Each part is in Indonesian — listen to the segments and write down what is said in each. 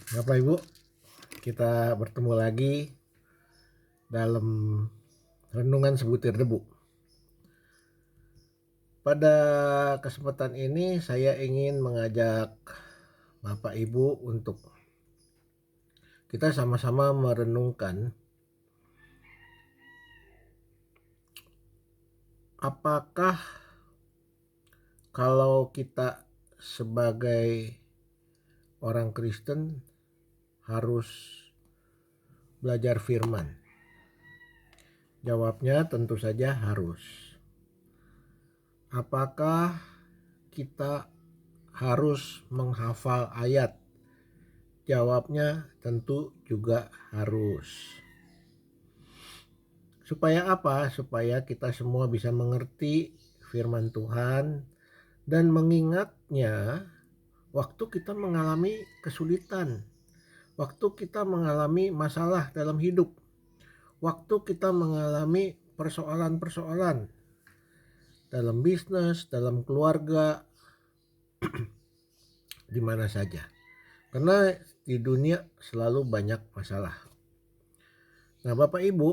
Bapak Ibu, kita bertemu lagi dalam renungan sebutir debu. Pada kesempatan ini saya ingin mengajak Bapak Ibu untuk kita sama-sama merenungkan apakah kalau kita sebagai orang Kristen harus belajar firman. Jawabnya tentu saja harus. Apakah kita harus menghafal ayat? Jawabnya tentu juga harus. Supaya apa? Supaya kita semua bisa mengerti firman Tuhan dan mengingatnya waktu kita mengalami kesulitan, waktu kita mengalami masalah dalam hidup, waktu kita mengalami persoalan-persoalan dalam bisnis, dalam keluarga, di mana saja. Karena di dunia selalu banyak masalah. Nah, Bapak Ibu,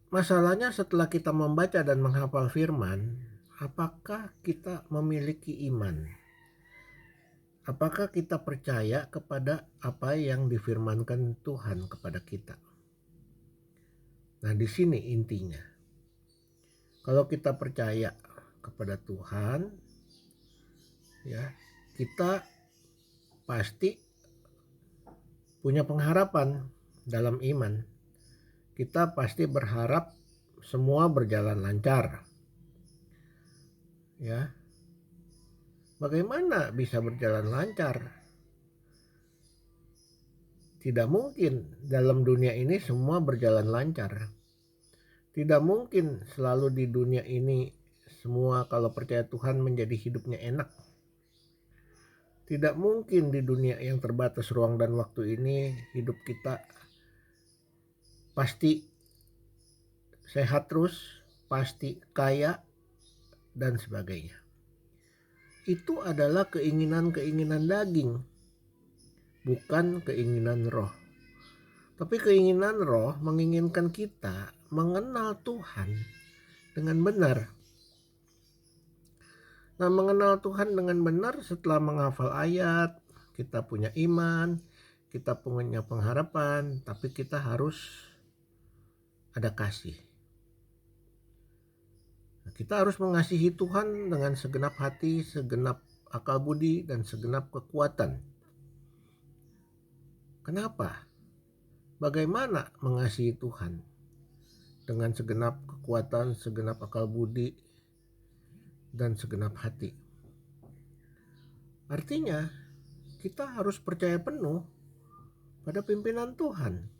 masalahnya setelah kita membaca dan menghafal firman, apakah kita memiliki iman? Apakah kita percaya kepada apa yang difirmankan Tuhan kepada kita? Nah, di sini intinya. Kalau kita percaya kepada Tuhan, ya, kita pasti punya pengharapan dalam iman. Kita pasti berharap semua berjalan lancar. Ya. Bagaimana bisa berjalan lancar? Tidak mungkin dalam dunia ini semua berjalan lancar. Tidak mungkin selalu di dunia ini semua kalau percaya Tuhan menjadi hidupnya enak. Tidak mungkin di dunia yang terbatas ruang dan waktu ini hidup kita pasti sehat terus, pasti kaya, dan sebagainya. Itu adalah keinginan-keinginan daging, bukan keinginan roh. Tapi keinginan roh menginginkan kita mengenal Tuhan dengan benar. Nah, mengenal Tuhan dengan benar setelah menghafal ayat, kita punya iman, kita punya pengharapan, tapi kita harus ada kasih. Nah, kita harus mengasihi Tuhan dengan segenap hati, segenap akal budi, dan segenap kekuatan. Kenapa? Bagaimana mengasihi Tuhan? Dengan segenap kekuatan, segenap akal budi, dan segenap hati. Artinya, kita harus percaya penuh pada pimpinan Tuhan.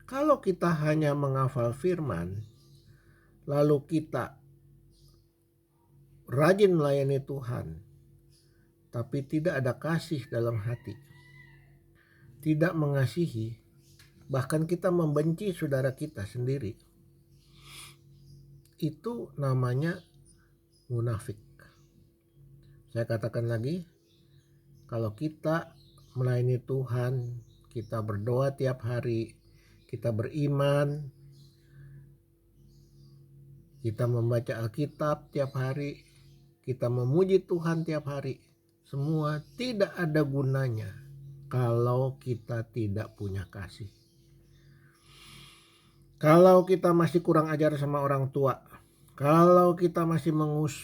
Kalau kita hanya menghafal firman, lalu kita rajin melayani Tuhan, tapi tidak ada kasih dalam hati, tidak mengasihi, bahkan kita membenci saudara kita sendiri, itu namanya munafik. Saya katakan lagi, kalau kita melayani Tuhan, kita berdoa tiap hari, kita beriman, kita membaca Alkitab tiap hari, kita memuji Tuhan tiap hari, semua tidak ada gunanya kalau kita tidak punya kasih. Kalau kita masih kurang ajar sama orang tua, kalau kita masih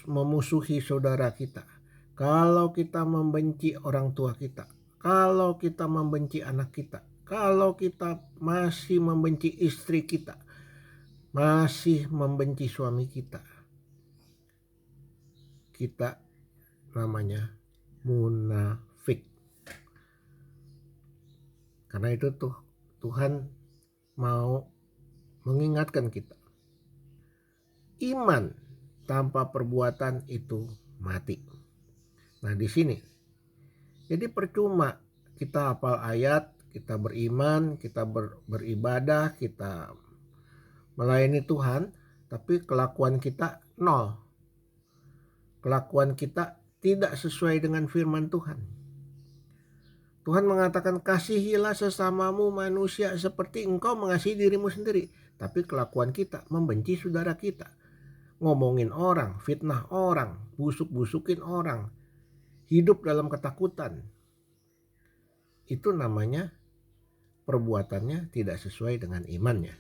memusuhi saudara kita, kalau kita membenci orang tua kita, kalau kita membenci anak kita, kalau kita masih membenci istri kita, masih membenci suami kita, kita namanya munafik. Karena itu Tuhan mau mengingatkan kita. Iman tanpa perbuatan itu mati. Nah, di sini. Jadi percuma kita hafal ayat, kita beriman, kita beribadah, kita melayani Tuhan, tapi kelakuan kita nol. Kelakuan kita tidak sesuai dengan firman Tuhan. Tuhan mengatakan, kasihilah sesamamu manusia seperti engkau mengasihi dirimu sendiri. Tapi kelakuan kita membenci saudara kita, ngomongin orang, fitnah orang, busuk-busukin orang, hidup dalam ketakutan. Itu namanya perbuatannya tidak sesuai dengan imannya.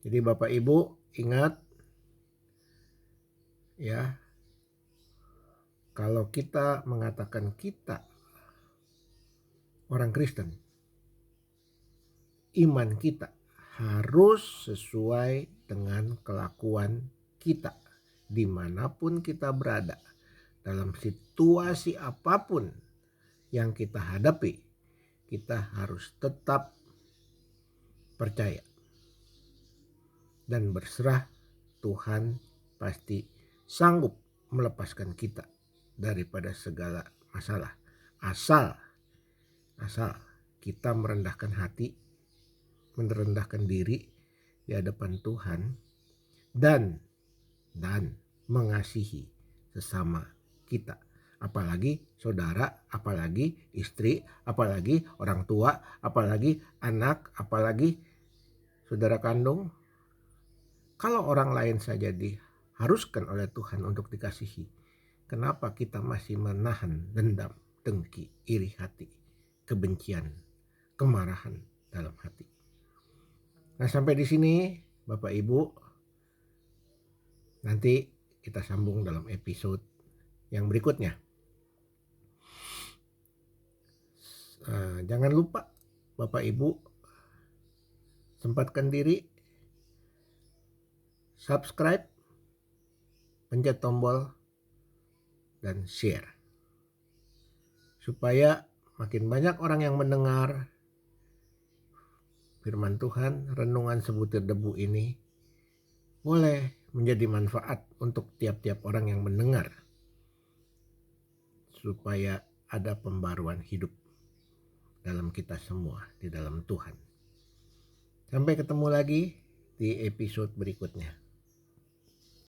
Jadi Bapak Ibu ingat ya, kalau kita mengatakan kita orang Kristen, iman kita harus sesuai dengan kelakuan kita dimanapun kita berada, dalam situasi apapun yang kita hadapi. Kita harus tetap percaya dan berserah. Tuhan pasti sanggup melepaskan kita daripada segala masalah, asal kita merendahkan hati, merendahkan diri di hadapan Tuhan, dan mengasihi sesama kita, apalagi saudara, apalagi istri, apalagi orang tua, apalagi anak, apalagi saudara kandung. Kalau orang lain saja diharuskan oleh Tuhan untuk dikasihi, kenapa kita masih menahan dendam, dengki, iri hati, kebencian, kemarahan dalam hati? Nah, sampai di sini Bapak Ibu, nanti kita sambung dalam episode yang berikutnya. Jangan lupa Bapak Ibu, sempatkan diri subscribe, pencet tombol dan share, supaya makin banyak orang yang mendengar firman Tuhan, renungan sebutir debu ini boleh menjadi manfaat untuk tiap-tiap orang yang mendengar, supaya ada pembaruan hidup dalam kita semua di dalam Tuhan. Sampai ketemu lagi di episode berikutnya.